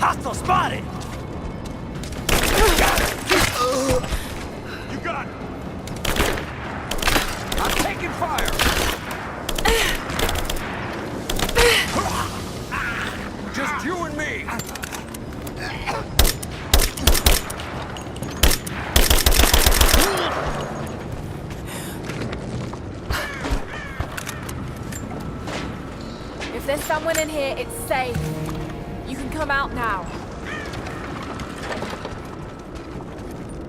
Hostile spotted! Got it! You got it! I'm taking fire! Just you and me! If there's someone in here, it's safe. You can come out now.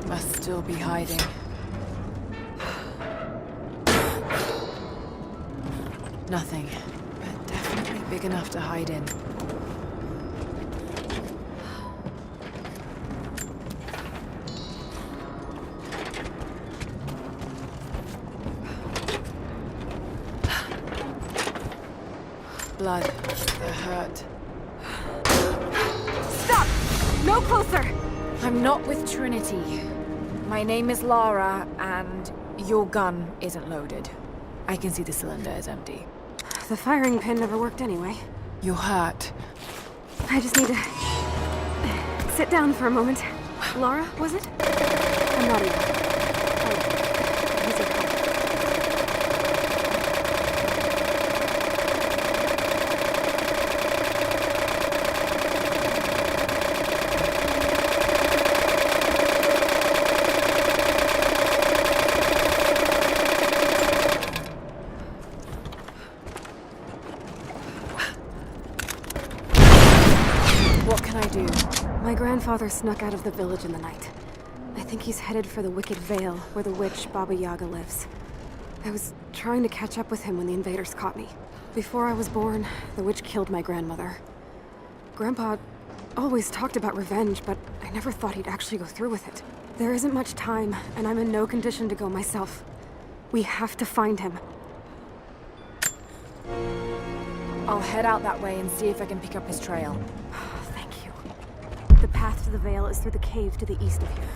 Must still be hiding. Nothing, but definitely big enough to hide in. Blood. The hurt. Stop! No closer! I'm not with Trinity. My name is Lara, and your gun isn't loaded. I can see the cylinder is empty. The firing pin never worked anyway. You're hurt. I just need to sit down for a moment. Lara, was it? I'm not even. He's okay. What can I do? My grandfather snuck out of the village in the night. I think he's headed for the Wicked Vale, where the witch Baba Yaga lives. I was trying to catch up with him when the invaders caught me. Before I was born, the witch killed my grandmother. Grandpa always talked about revenge, but I never thought he'd actually go through with it. There isn't much time, and I'm in no condition to go myself. We have to find him. I'll head out that way and see if I can pick up his trail. Thank you. The path to the Vale is through the cave to the east of here.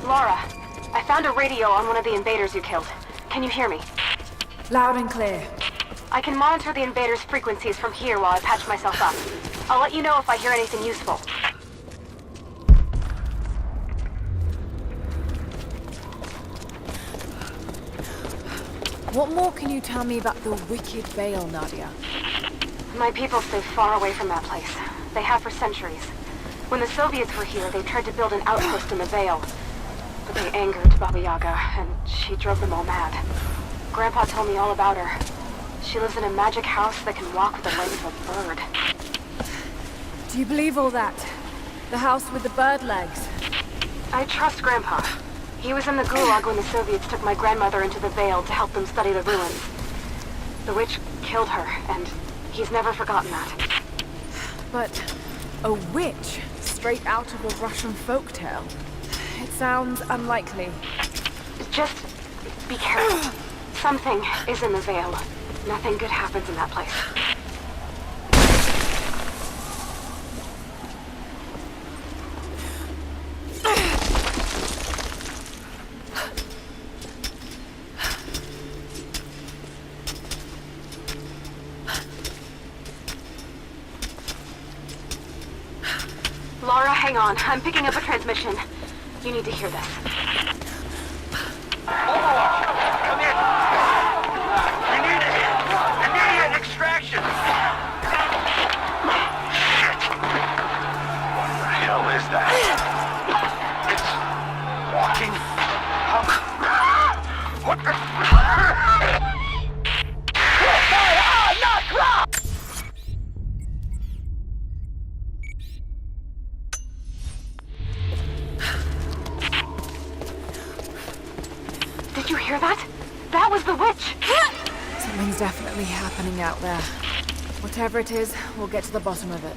Lara, I found a radio on one of the invaders you killed. Can you hear me? Loud and clear. I can monitor the invaders' frequencies from here while I patch myself up. I'll let you know if I hear anything useful. What more can you tell me about the Wicked Vale, Nadia? My people stay far away from that place. They have for centuries. When the Soviets were here, they tried to build an outpost in the Vale. But they angered Baba Yaga, and she drove them all mad. Grandpa told me all about her. She lives in a magic house that can walk with the legs of a bird. Do you believe all that? The house with the bird legs? I trust Grandpa. He was in the Gulag when the Soviets took my grandmother into the Vale to help them study the ruins. The witch killed her, and he's never forgotten that. But a witch? Straight out of a Russian folktale? It sounds unlikely. Just be careful. Something is in the Vale. Nothing good happens in that place. Lara, hang on. I'm picking up a transmission. You need to hear this. Overwatch! Come in! We need immediate extraction! Shit! What the hell is that? It's walking. What the... Did you hear that? That was the witch! Something's definitely happening out there. Whatever it is, we'll get to the bottom of it.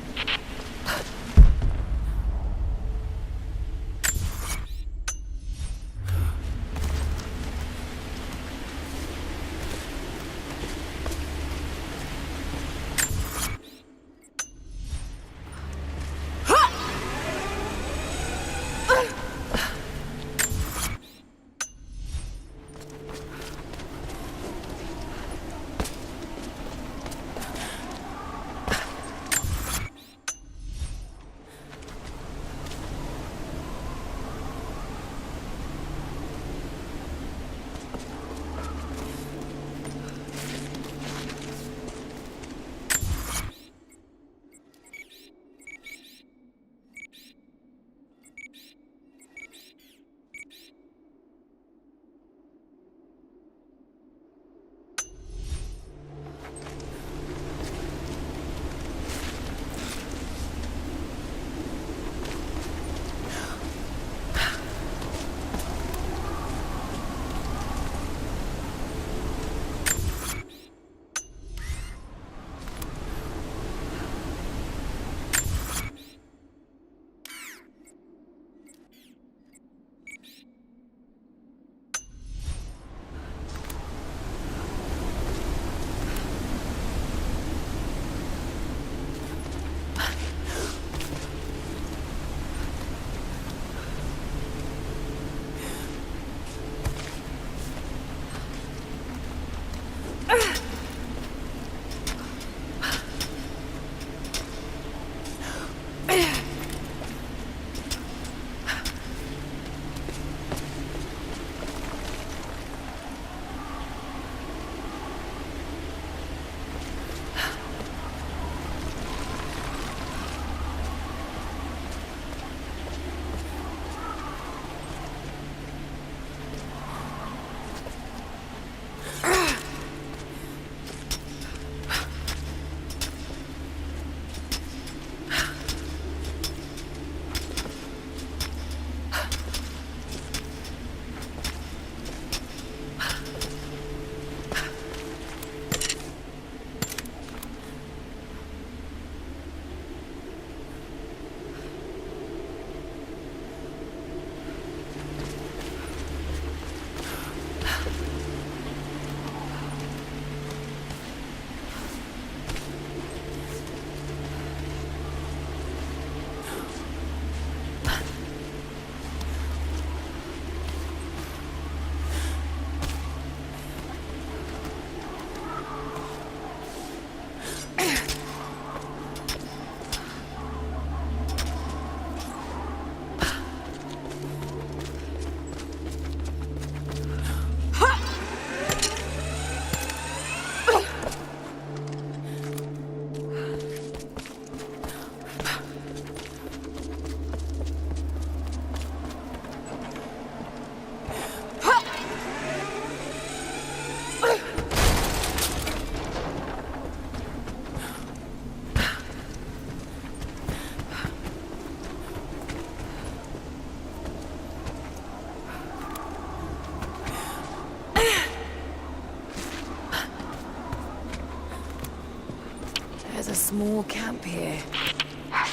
small camp here.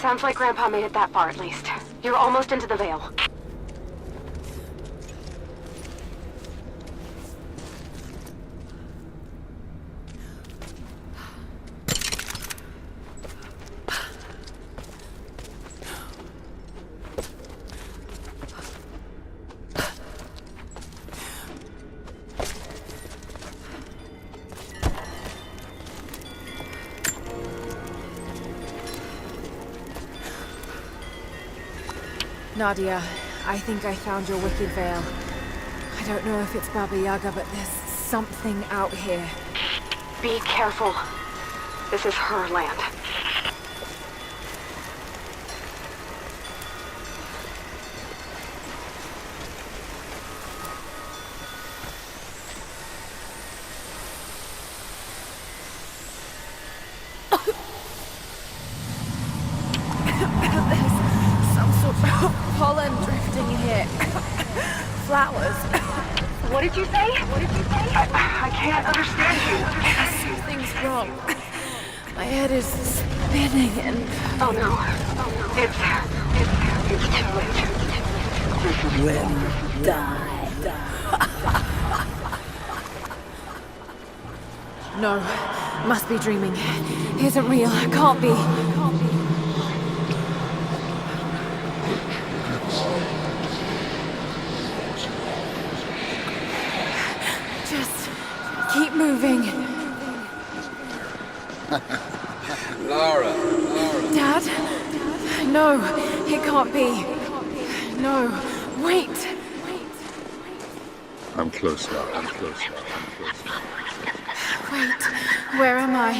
Sounds like Grandpa made it that far at least. You're almost into the Vale. Nadia, I think I found your wicked veil. I don't know if it's Baba Yaga, but there's something out here. Be careful. This is her land. Pollen drifting in here. Flowers. What did you say? What did you say? I can't understand you. Something's wrong. My head is spinning and... Oh no. Oh no. It's too late. When die. No, must be dreaming. Isn't real. Can't be. Just keep moving. Lara. Dad? No, it can't be. No, wait. I'm close now. Wait, where am I?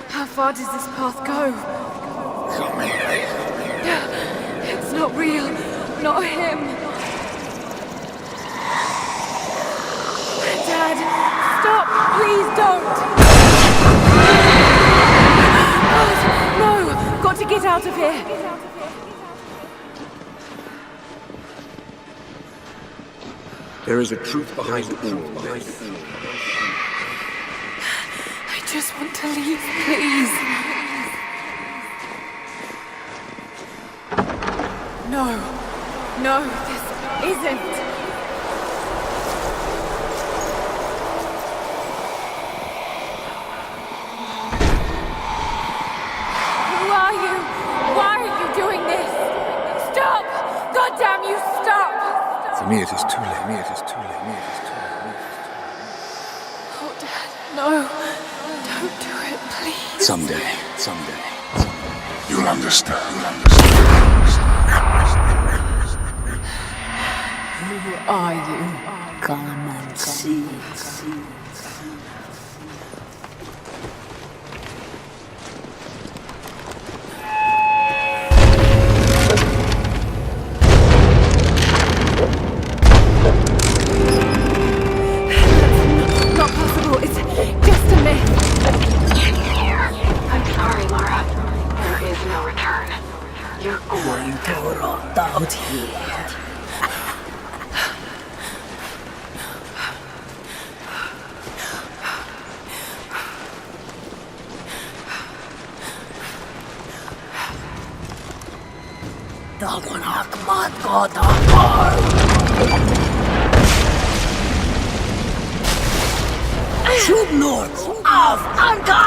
How far does this path go? Come here. It's not real. Not him. Dad, stop! Please don't! God, no! Got to get out of here! There is a truth behind all this. I just want to leave, please. No, this isn't. Who are you? Why are you doing this? Stop! God damn you, stop! For me, it is too late. Oh, Dad, no. Don't do it, please. Someday. You'll understand. Who are you? Come and see. Not possible. It's just a myth. I'm sorry, Lara. There is no return. You're Going to rot out here. Dagon Hakmat Godakar. Shubnorts of Anka!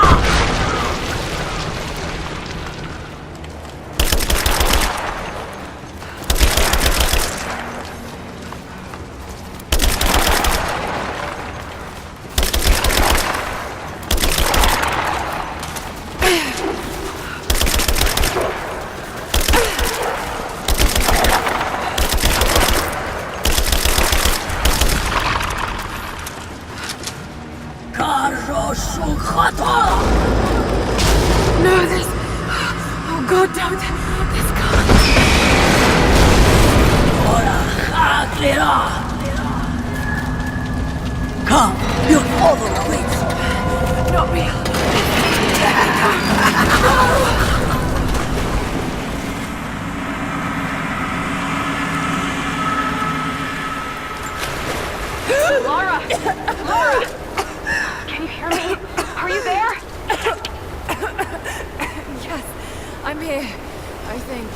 No, this... Oh, God, don't. This can't... Come, you overweight. Not real. Lara! Lara! Can you hear me? Are you there? I'm here, I think.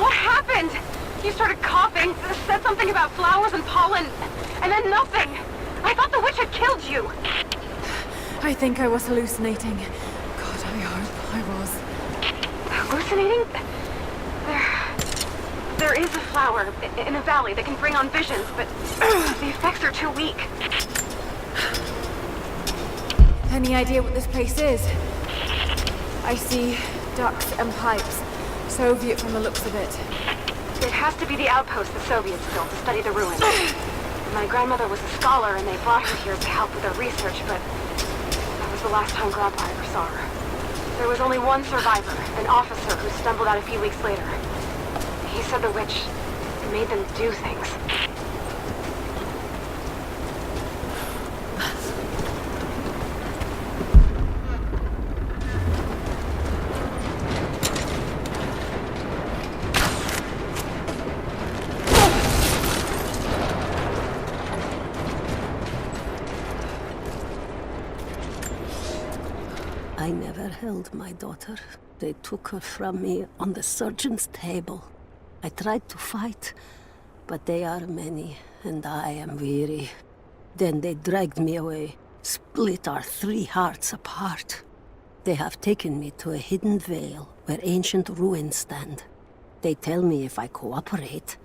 What happened? You started coughing, said something about flowers and pollen, and then nothing. I thought the witch had killed you. I think I was hallucinating. God, I hope I was. Hallucinating? There is a flower in a valley that can bring on visions, but the effects are too weak. Any idea what this place is? I see ducts and pipes. Soviet from the looks of it. It has to be the outpost the Soviets built to study the ruins. My grandmother was a scholar and they brought her here to help with her research, but that was the last time Grandpa ever saw her. There was only one survivor, an officer who stumbled out a few weeks later. He said the witch made them do things. I never held my daughter. They took her from me on the surgeon's table. I tried to fight, but they are many, and I am weary. Then they dragged me away, split our 3 hearts apart. They have taken me to a hidden vale where ancient ruins stand. They tell me if I cooperate,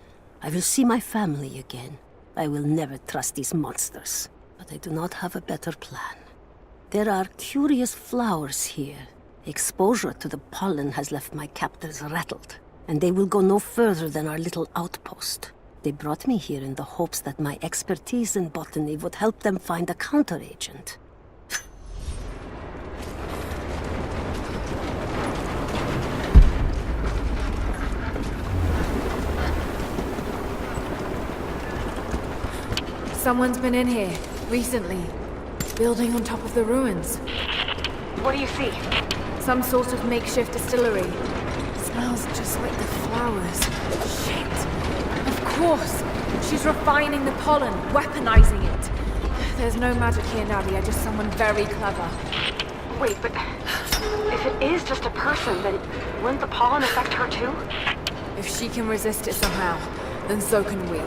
I will see my family again. I will never trust these monsters, but I do not have a better plan. There are curious flowers here. Exposure to the pollen has left my captors rattled, and they will go no further than our little outpost. They brought me here in the hopes that my expertise in botany would help them find a counteragent. Someone's been in here, recently. Building on top of the ruins. What do you see? Some sort of makeshift distillery. Smells just like the flowers. Shit. Of course. She's refining the pollen, weaponizing it. There's no magic here, Nadia, just someone very clever. Wait, but if it is just a person, then wouldn't the pollen affect her too? If she can resist it somehow, then so can we.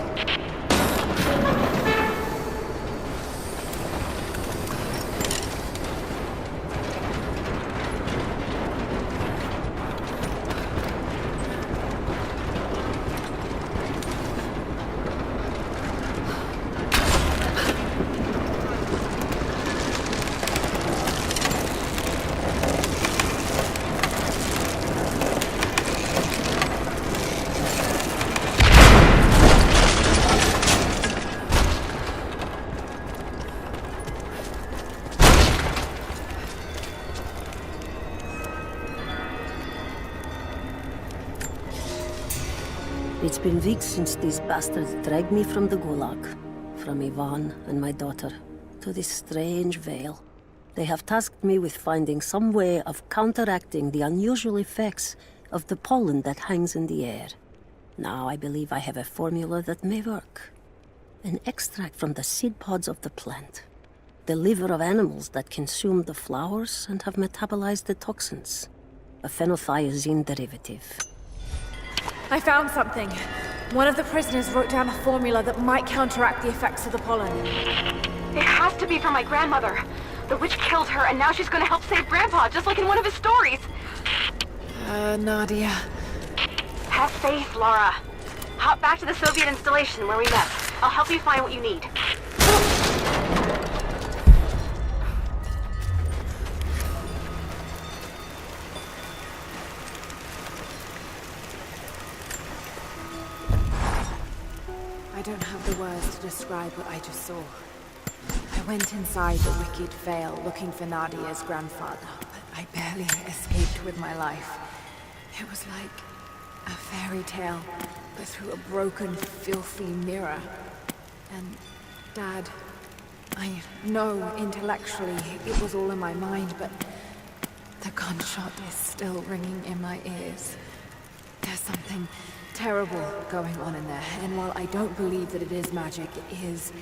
It's been weeks since these bastards dragged me from the Gulag, from Ivan and my daughter, to this strange vale. They have tasked me with finding some way of counteracting the unusual effects of the pollen that hangs in the air. Now I believe I have a formula that may work. An extract from the seed pods of the plant. The liver of animals that consume the flowers and have metabolized the toxins. A phenothiazine derivative. I found something. One of the prisoners wrote down a formula that might counteract the effects of the pollen. It has to be from my grandmother. The witch killed her, and now she's gonna help save Grandpa, just like in one of his stories. Nadia. Have faith, Laura. Hop back to the Soviet installation where we met. I'll help you find what you need. I don't have the words to describe what I just saw. I went inside the wicked vale looking for Nadia's grandfather, but I barely escaped with my life. It was like a fairy tale, but through a broken, filthy mirror. And Dad, I know intellectually it was all in my mind, but the gunshot is still ringing in my ears. There's something terrible going on in there, and while I don't believe that it is magic, it is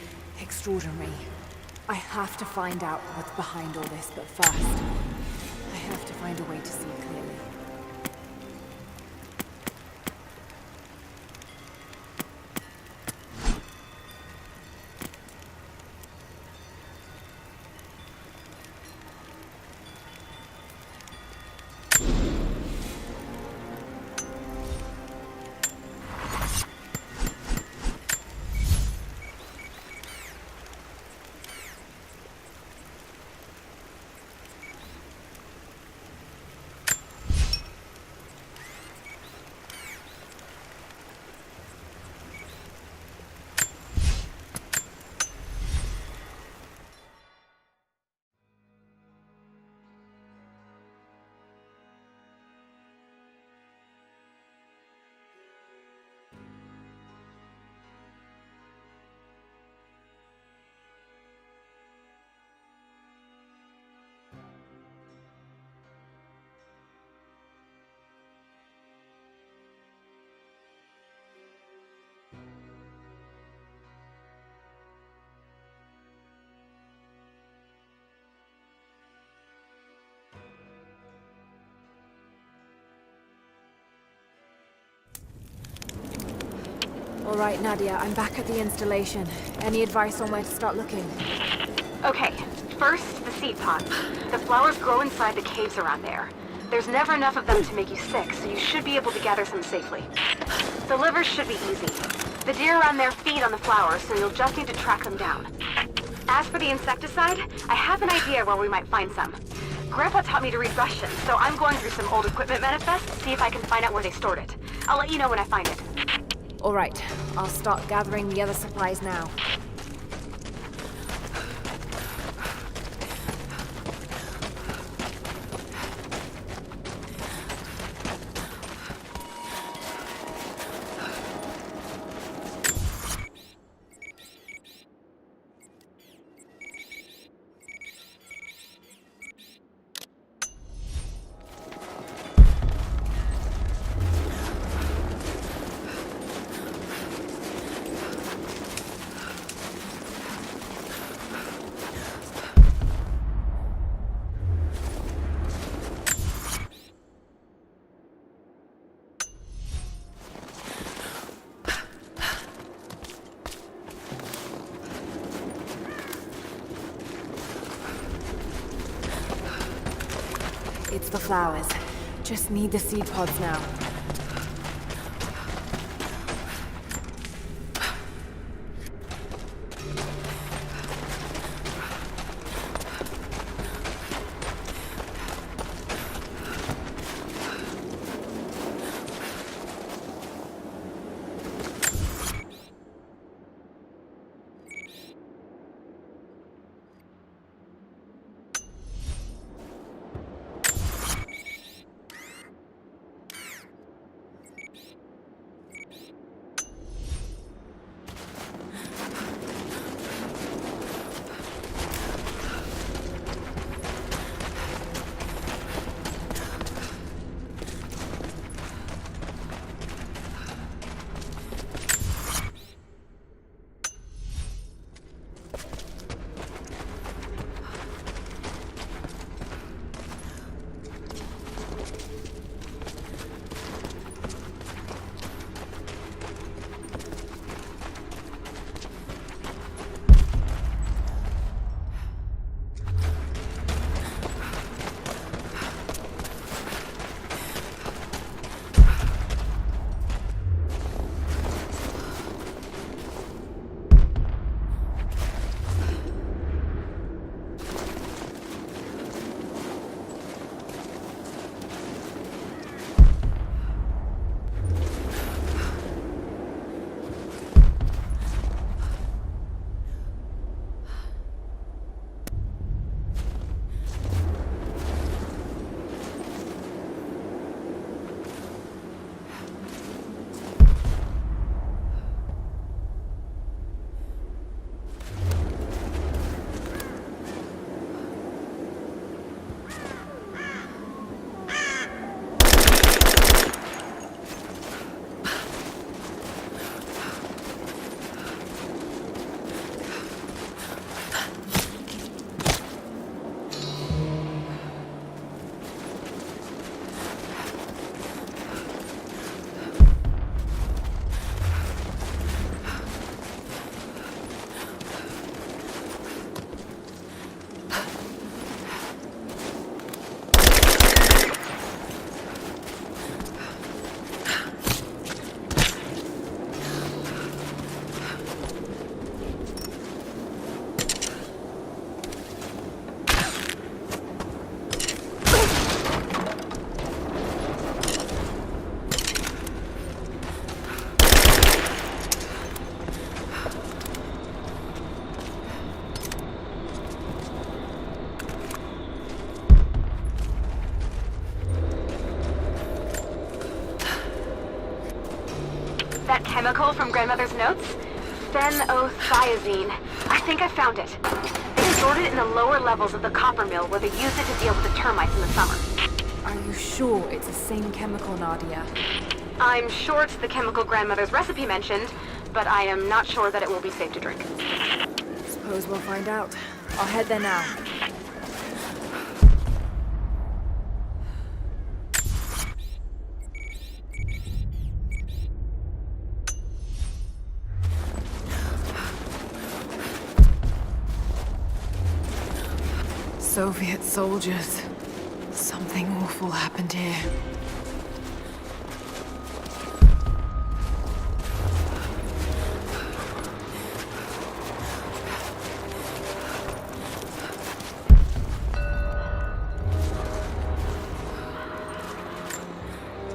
extraordinary. I have to find out what's behind all this, but first, I have to find a way to see clearly. All right, Nadia, I'm back at the installation. Any advice on where to start looking? Okay, first, the seed pods. The flowers grow inside the caves around there. There's never enough of them to make you sick, so you should be able to gather some safely. The livers should be easy. The deer around there feed on the flowers, so you'll just need to track them down. As for the insecticide, I have an idea where we might find some. Grandpa taught me to read Russian, so I'm going through some old equipment manifests to see if I can find out where they stored it. I'll let you know when I find it. All right, I'll start gathering the other supplies now. It's the flowers. Just need the seed pods now. That chemical from Grandmother's notes? Phenothiazine. I think I found it. They stored it in the lower levels of the copper mill where they used it to deal with the termites in the summer. Are you sure it's the same chemical, Nadia? I'm sure it's the chemical Grandmother's recipe mentioned, but I am not sure that it will be safe to drink. Suppose we'll find out. I'll head there now. Soviet soldiers. Something awful happened here.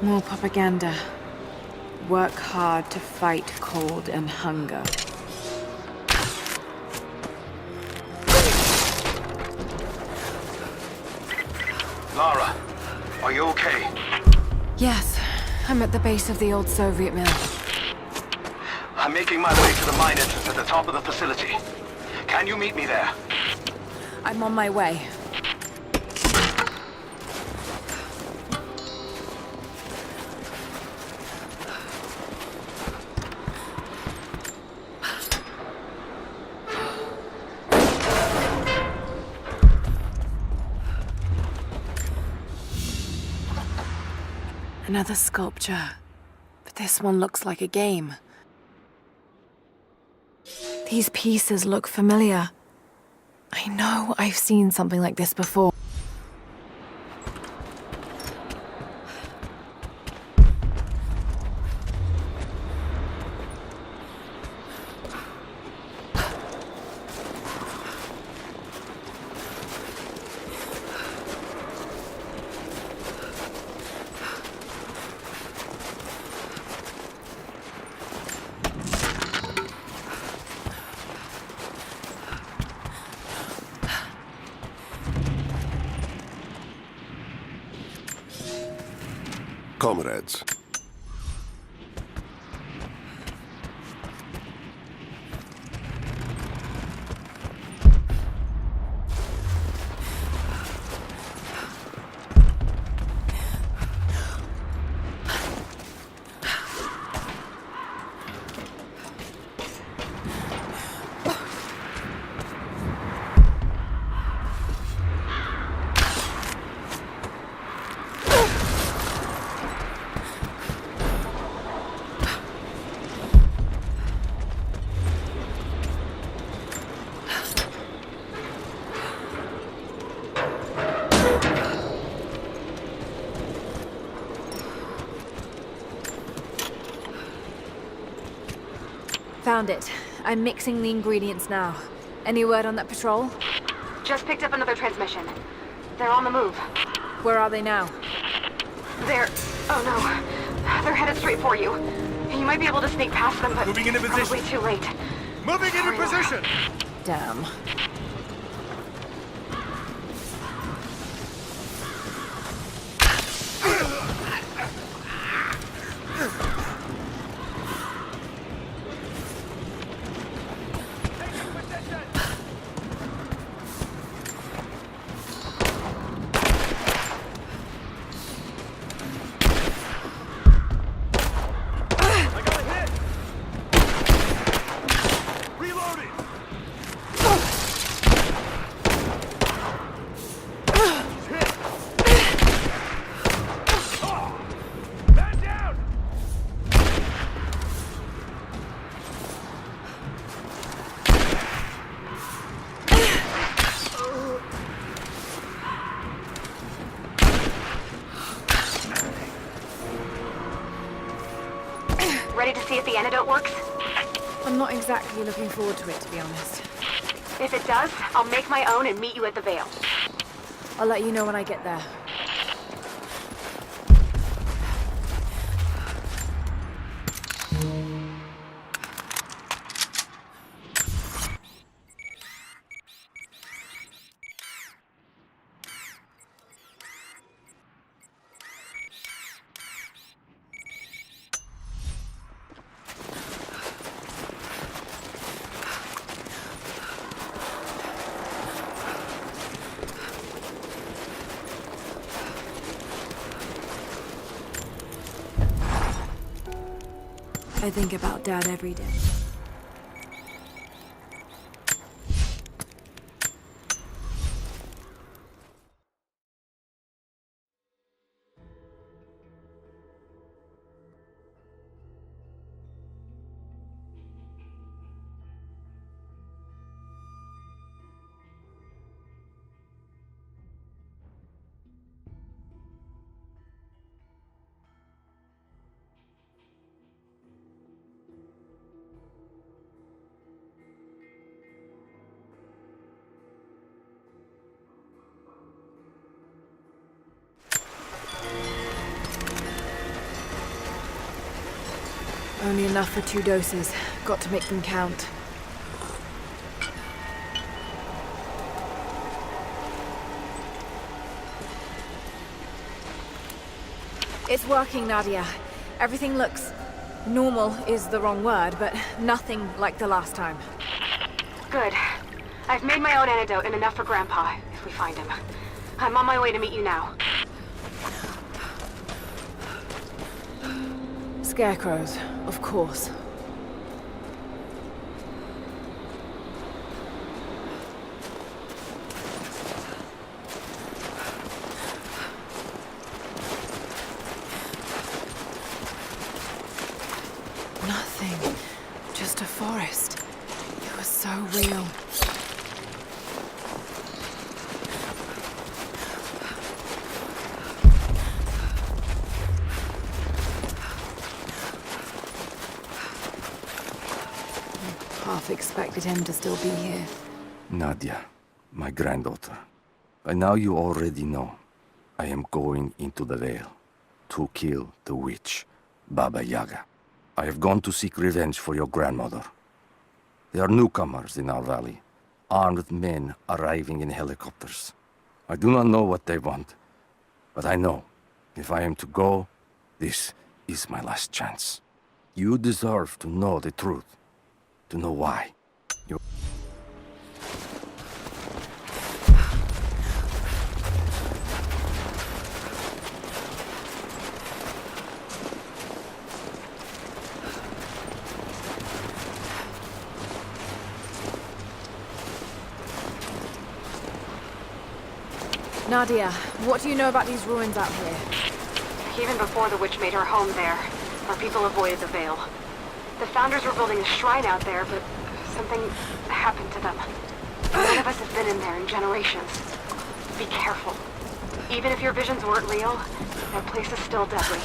More propaganda. Work hard to fight cold and hunger. Lara, are you okay? Yes, I'm at the base of the old Soviet mill. I'm making my way to the mine entrance at the top of the facility. Can you meet me there? I'm on my way. Another sculpture, but this one looks like a game. These pieces look familiar. I know I've seen something like this before. Comrades, Found it. I'm mixing the ingredients now. Any word on that patrol? Just picked up another transmission. They're on the move. Where are they now? They're... oh no. They're headed straight for you. You might be able to sneak past them, but Moving into it's position. probably too late. Moving into Sorry, Lara. position! Damn. I got a hit! Reloading! He's hit! Oh! Man down! Ready to see if the antidote works? I'm not exactly looking forward to it, to be honest. If it does, I'll make my own and meet you at the Vale. I'll let you know when I get there. I think about Dad every day. Only enough for 2 doses. Got to make them count. It's working, Nadia. Everything looks... normal is the wrong word, but nothing like the last time. Good. I've made my own antidote and enough for Grandpa, if we find him. I'm on my way to meet you now. Scarecrows, of course. Nothing. Just a forest. It was so real. Half expected him to still be here. Nadia, my granddaughter. By now you already know. I am going into the Vale to kill the witch, Baba Yaga. I have gone to seek revenge for your grandmother. There are newcomers in our valley, armed men arriving in helicopters. I do not know what they want, but I know if I am to go, this is my last chance. You deserve to know the truth, to know why. Nadia, what do you know about these ruins out here? Even before the witch made her home there, our people avoided the Vale. The Founders were building a shrine out there, but something happened to them. None of us have been in there in generations. Be careful. Even if your visions weren't real, that place is still deadly.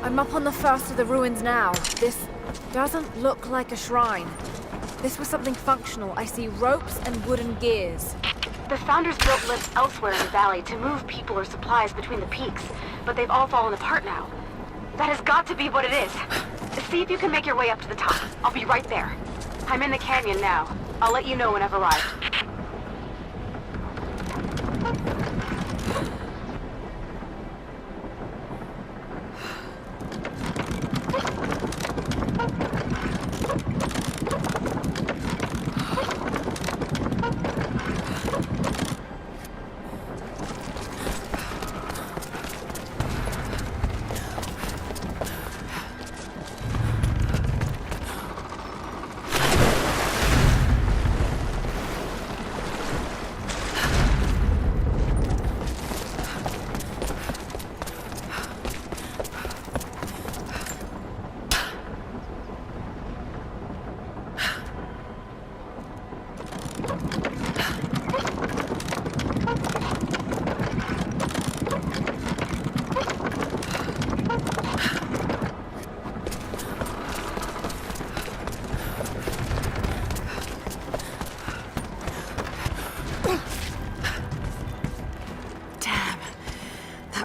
I'm up on the first of the ruins now. This doesn't look like a shrine. This was something functional. I see ropes and wooden gears. The Founders built lifts elsewhere in the valley to move people or supplies between the peaks, but they've all fallen apart now. That has got to be what it is. See if you can make your way up to the top. I'll be right there. I'm in the canyon now. I'll let you know when I've arrived.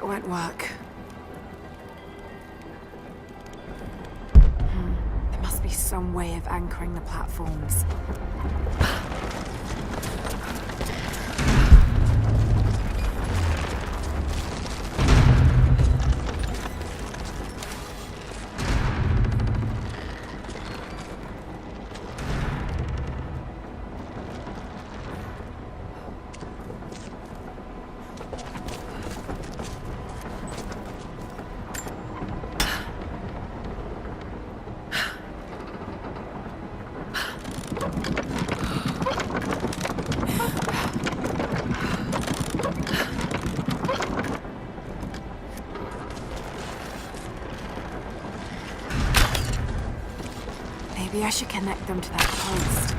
Won't work. There must be some way of anchoring the platforms. Maybe I should connect them to that post.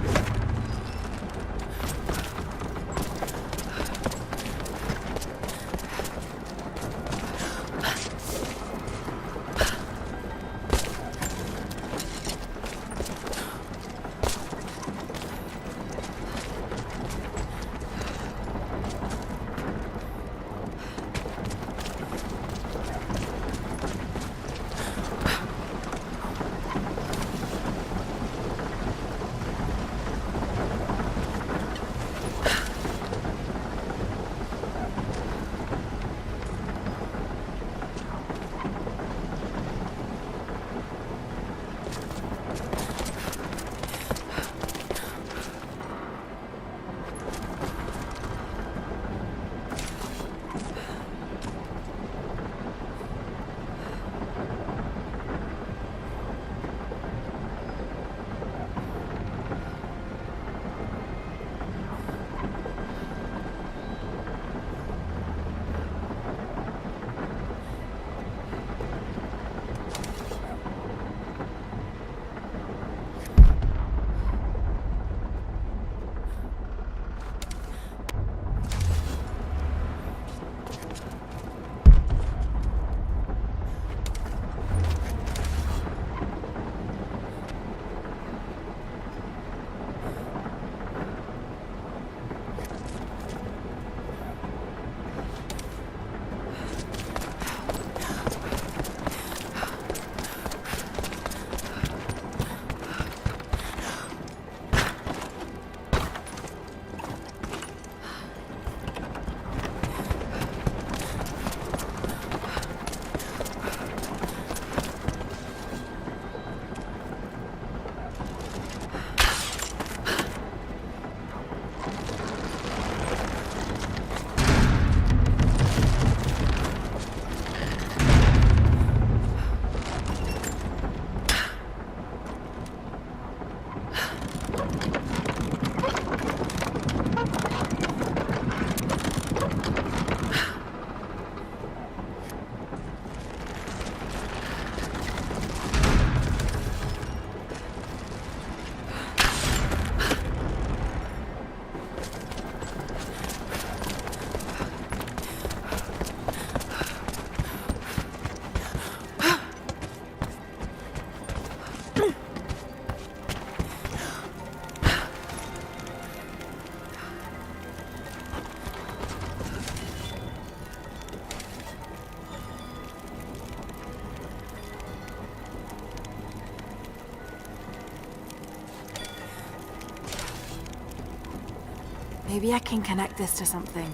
Maybe I can connect this to something.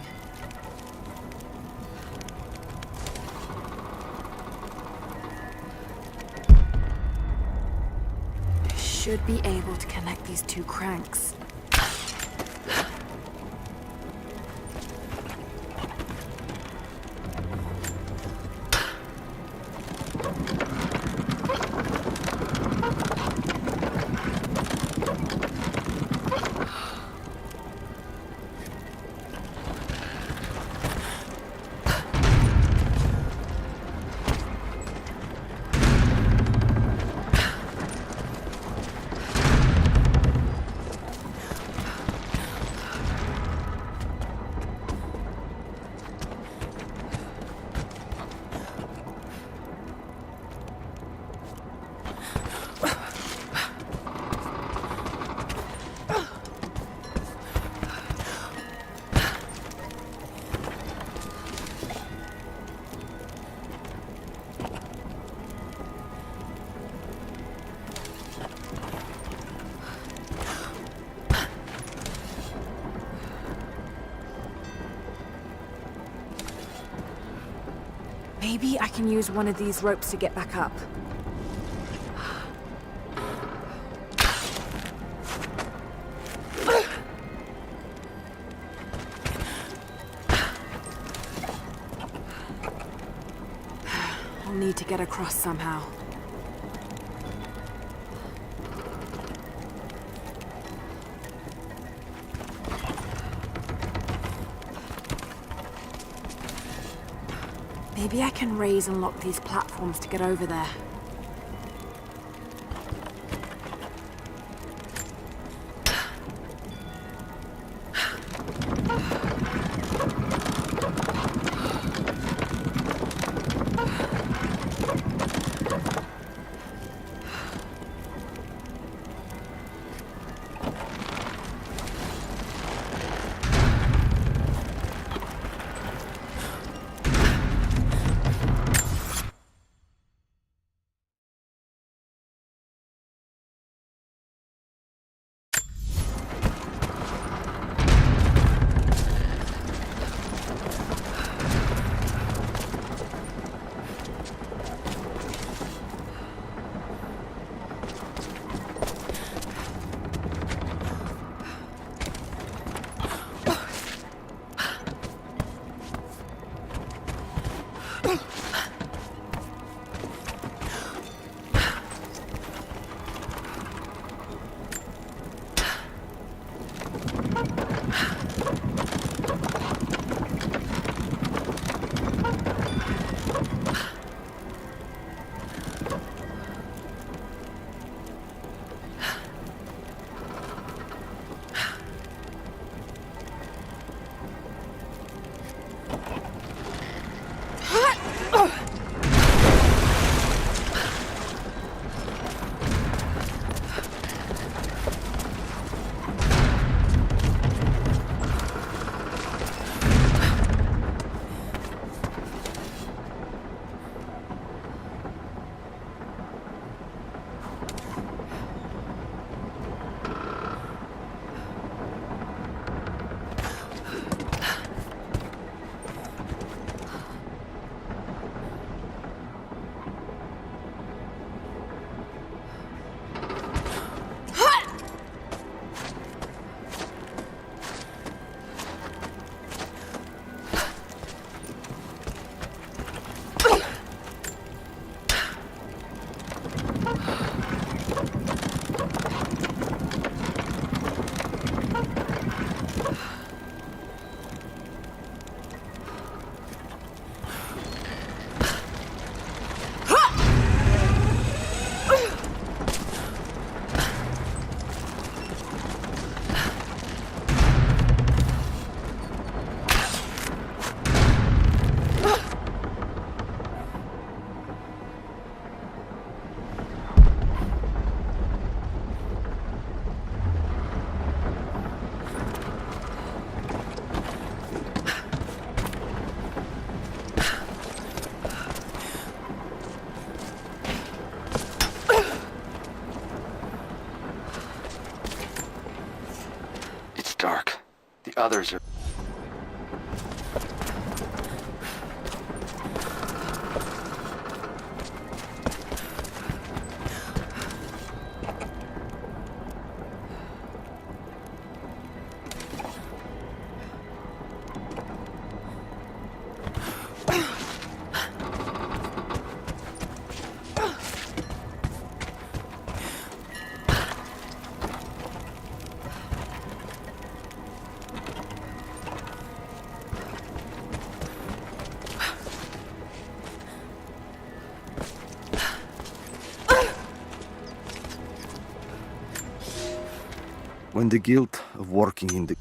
I should be able to connect these two cranks. Maybe I can use one of these ropes to get back up. I'll need to get across somehow. Maybe I can raise and lock these platforms to get over there. others are... When the guilt of working in the...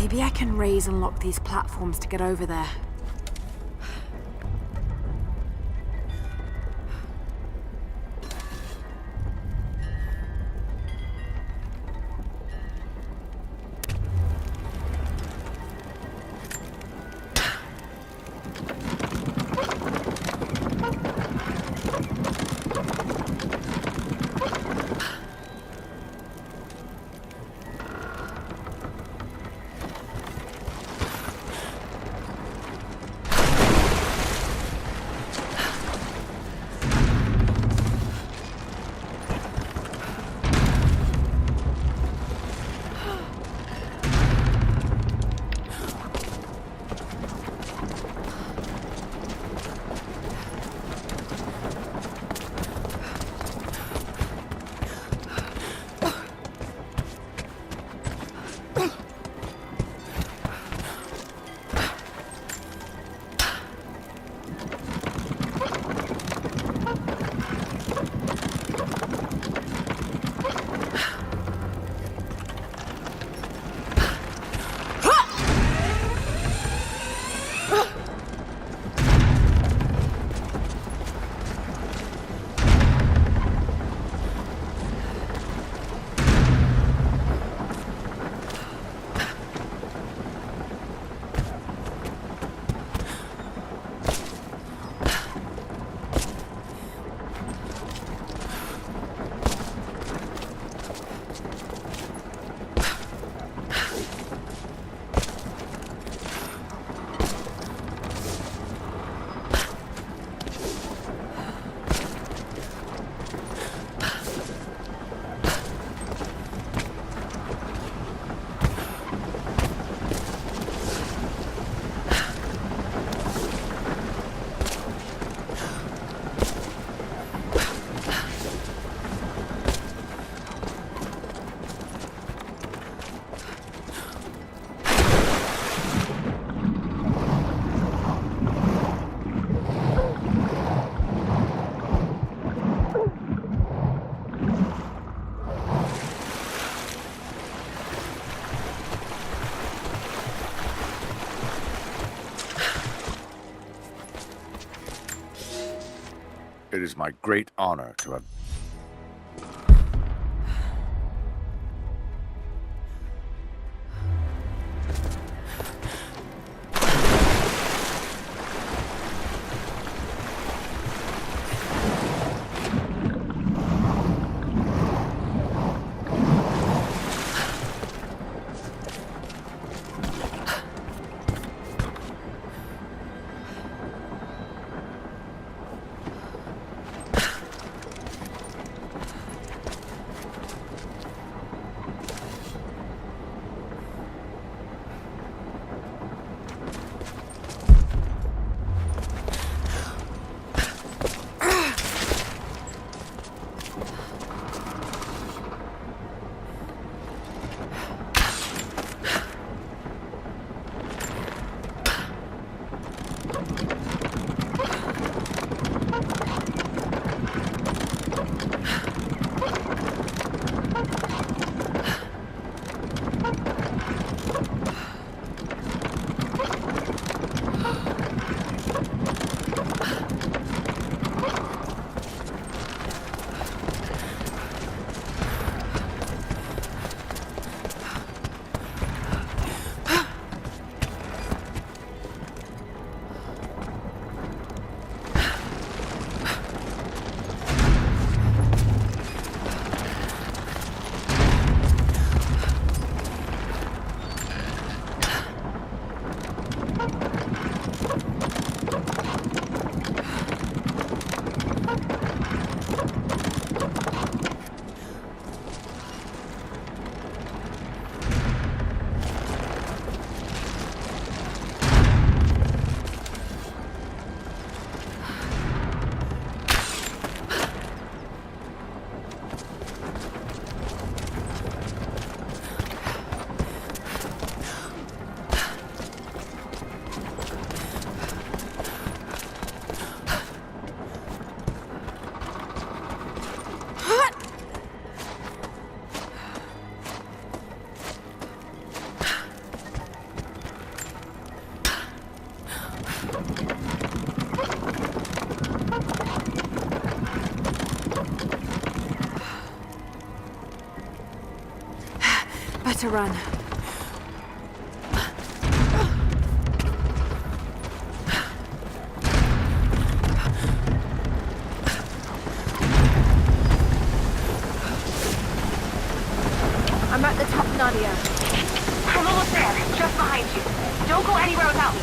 Maybe I can raise and lock these platforms to get over there. It is my great honor to have... To run. I'm at the top, Nadia. I'm almost there, just behind you. Don't go anywhere without me.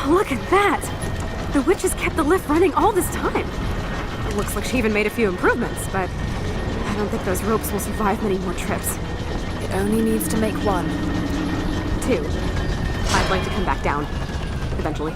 Look at that! The witch has kept the lift running all this time. It looks like she even made a few improvements, but I don't think those ropes will survive many more trips. It only needs to make one. 2. I'd like to come back down. Eventually.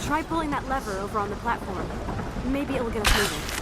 Try pulling that lever over on the platform. Maybe it'll get us moving.